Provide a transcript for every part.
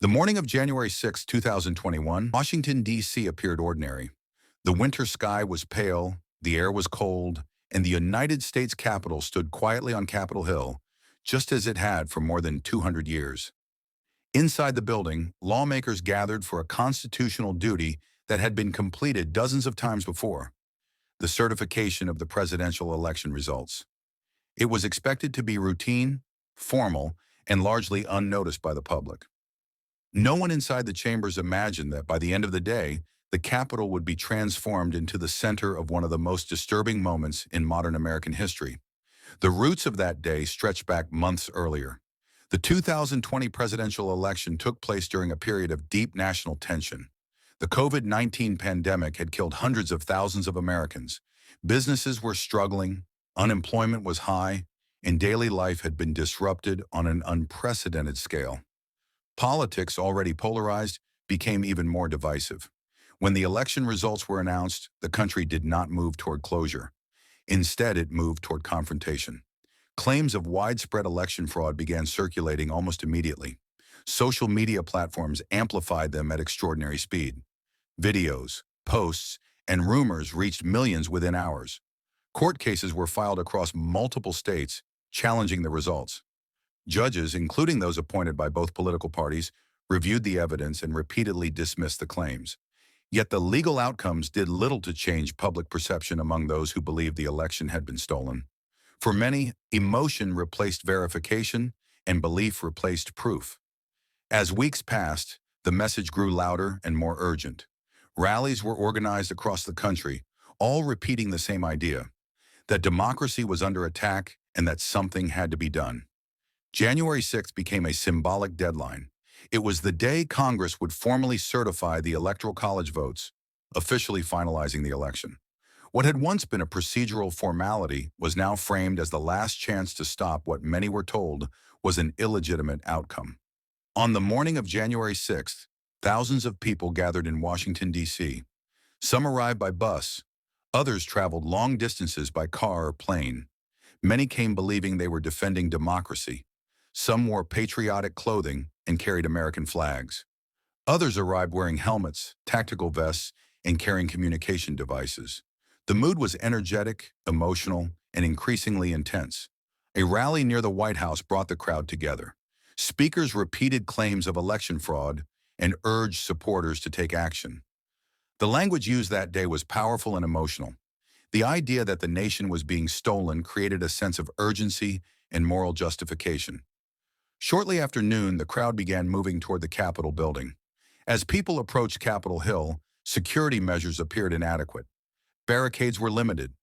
The morning of January 6, 2021, Washington, D.C. appeared ordinary. The winter sky was pale, the air was cold, and the United States Capitol stood quietly on Capitol Hill, just as it had for more than 200 years. Inside the building, lawmakers gathered for a constitutional duty that had been completed dozens of times before: the certification of the presidential election results. It was expected to be routine, formal, and largely unnoticed by the public. No one inside the chambers imagined that by the end of the day, the Capitol would be transformed into the center of one of the most disturbing moments in modern American history. The roots of that day stretch back months earlier. The 2020 presidential election took place during a period of deep national tension. The COVID-19 pandemic had killed hundreds of thousands of Americans. Businesses were struggling, unemployment was high, and daily life had been disrupted on an unprecedented scale. Politics, already polarized, became even more divisive. When the election results were announced, the country did not move toward closure. Instead, it moved toward confrontation. Claims of widespread election fraud began circulating almost immediately. Social media platforms amplified them at extraordinary speed. Videos, posts, and rumors reached millions within hours. Court cases were filed across multiple states, challenging the results. Judges, including those appointed by both political parties, reviewed the evidence and repeatedly dismissed the claims. Yet the legal outcomes did little to change public perception among those who believed the election had been stolen. For many, emotion replaced verification and belief replaced proof. As weeks passed, the message grew louder and more urgent. Rallies were organized across the country, all repeating the same idea: that democracy was under attack and that something had to be done. January 6th became a symbolic deadline. It was the day Congress would formally certify the Electoral College votes, officially finalizing the election. What had once been a procedural formality was now framed as the last chance to stop what many were told was an illegitimate outcome. On the morning of January 6th, thousands of people gathered in Washington, D.C. Some arrived by bus, others traveled long distances by car or plane. Many came believing they were defending democracy. Some wore patriotic clothing and carried American flags. Others arrived wearing helmets, tactical vests, and carrying communication devices. The mood was energetic, emotional, and increasingly intense. A rally near the White House brought the crowd together. Speakers repeated claims of election fraud and urged supporters to take action. The language used that day was powerful and emotional. The idea that the nation was being stolen created a sense of urgency and moral justification. Shortly after noon, the crowd began moving toward the Capitol building. As people approached Capitol Hill, security measures appeared inadequate. Barricades were limited.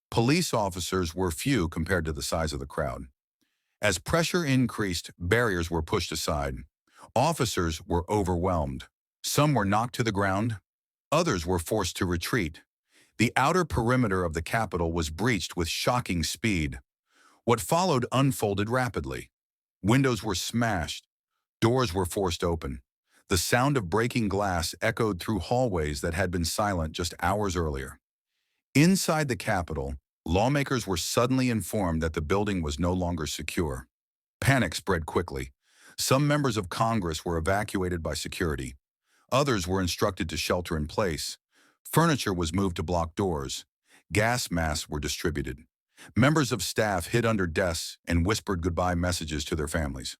Police officers were few compared to the size of the crowd. As pressure increased, barriers were pushed aside. Officers were overwhelmed. Some were knocked to the ground. Others were forced to retreat. The outer perimeter of the Capitol was breached with shocking speed. What followed unfolded rapidly. Windows were smashed. Doors were forced open. The sound of breaking glass echoed through hallways that had been silent just hours earlier. Inside the Capitol, lawmakers were suddenly informed that the building was no longer secure. Panic spread quickly. Some members of Congress were evacuated by security. Others were instructed to shelter in place. Furniture was moved to block doors. Gas masks were distributed. Members of staff hid under desks and whispered goodbye messages to their families.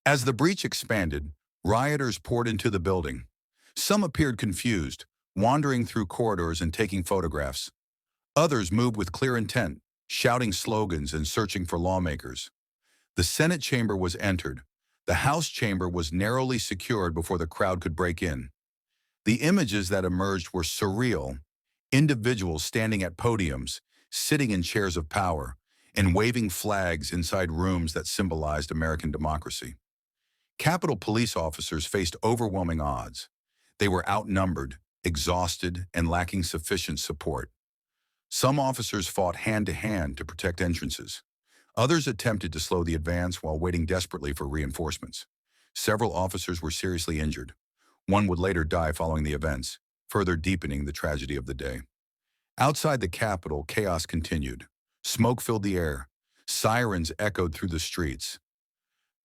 As the breach expanded, rioters poured into the building. Some appeared confused, wandering through corridors and taking photographs. Others moved with clear intent, shouting slogans and searching for lawmakers. The Senate chamber was entered. The House chamber was narrowly secured before the crowd could break in. The images that emerged were surreal: individuals standing at podiums, sitting in chairs of power, and waving flags inside rooms that symbolized American democracy. Capitol police officers faced overwhelming odds. They were outnumbered, exhausted, and lacking sufficient support. Some officers fought hand-to-hand to protect entrances. Others attempted to slow the advance while waiting desperately for reinforcements. Several officers were seriously injured. One would later die following the events, further deepening the tragedy of the day. Outside the Capitol, chaos continued. Smoke filled the air. Sirens echoed through the streets.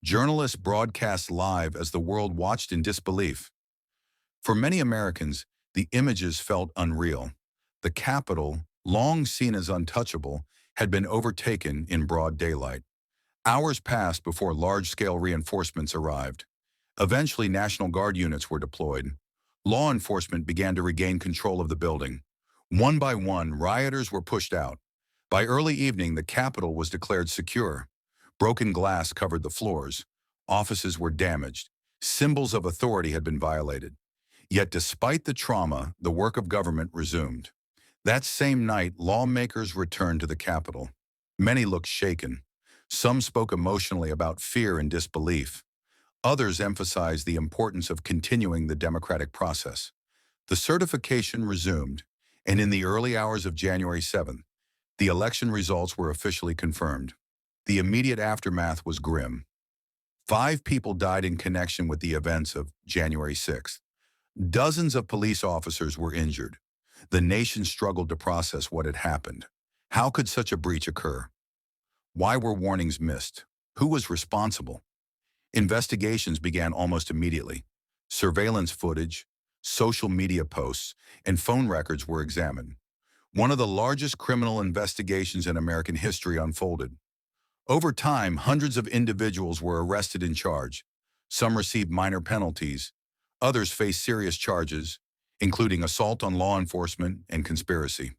Journalists broadcast live as the world watched in disbelief. For many Americans, the images felt unreal. The Capitol, long seen as untouchable, had been overtaken in broad daylight. Hours passed before large-scale reinforcements arrived. Eventually, National Guard units were deployed. Law enforcement began to regain control of the building. One by one, rioters were pushed out. By early evening, the Capitol was declared secure. Broken glass covered the floors. Offices were damaged. Symbols of authority had been violated. Yet despite the trauma, the work of government resumed. That same night, lawmakers returned to the Capitol. Many looked shaken. Some spoke emotionally about fear and disbelief. Others emphasized the importance of continuing the democratic process. The certification resumed, and in the early hours of January 7th, the election results were officially confirmed. The immediate aftermath was grim. 5 people died in connection with the events of January 6th. Dozens of police officers were injured. The nation struggled to process what had happened. How could such a breach occur? Why were warnings missed? Who was responsible? Investigations began almost immediately. Surveillance footage, social media posts, and phone records were examined. One of the largest criminal investigations in American history unfolded. Over time, hundreds of individuals were arrested and charged. Some received minor penalties. Others faced serious charges, including assault on law enforcement and conspiracy.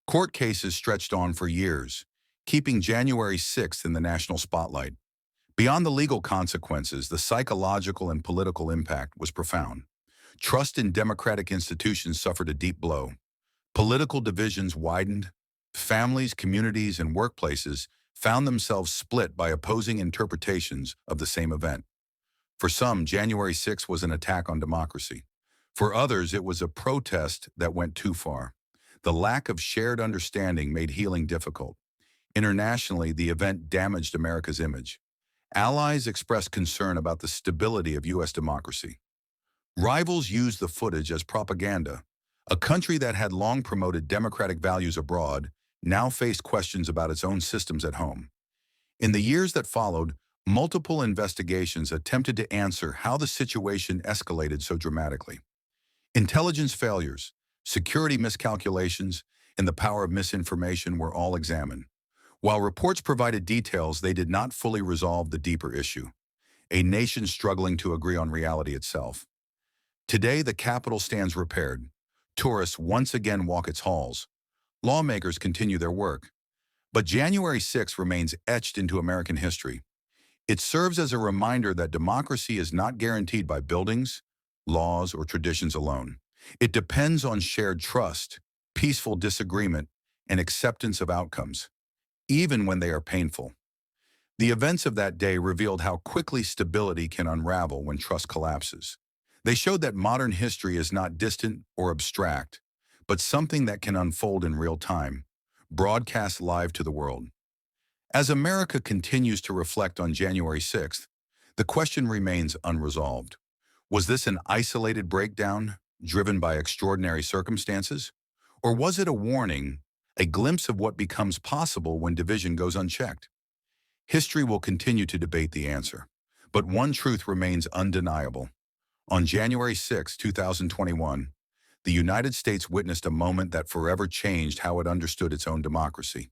Court cases stretched on for years, keeping January 6th in the national spotlight. Beyond the legal consequences, the psychological and political impact was profound. Trust in democratic institutions suffered a deep blow. Political divisions widened. Families, communities, and workplaces found themselves split by opposing interpretations of the same event. For some, January 6th was an attack on democracy. For others, it was a protest that went too far. The lack of shared understanding made healing difficult. Internationally, the event damaged America's image. Allies expressed concern about the stability of U.S. democracy. Rivals used the footage as propaganda. A country that had long promoted democratic values abroad now faced questions about its own systems at home. In the years that followed, multiple investigations attempted to answer how the situation escalated so dramatically. Intelligence failures, security miscalculations, and the power of misinformation were all examined. While reports provided details, they did not fully resolve the deeper issue, a nation struggling to agree on reality itself. Today, the Capitol stands repaired. Tourists once again walk its halls. Lawmakers continue their work. But January 6th remains etched into American history. It serves as a reminder that democracy is not guaranteed by buildings, laws, or traditions alone. It depends on shared trust, peaceful disagreement, and acceptance of outcomes, even when they are painful. The events of that day revealed how quickly stability can unravel when trust collapses. They showed that modern history is not distant or abstract, but something that can unfold in real time, broadcast live to the world. As America continues to reflect on January 6th, the question remains unresolved. Was this an isolated breakdown, driven by extraordinary circumstances? Or was it a warning, a glimpse of what becomes possible when division goes unchecked? History will continue to debate the answer, but one truth remains undeniable. On January 6, 2021, the United States witnessed a moment that forever changed how it understood its own democracy.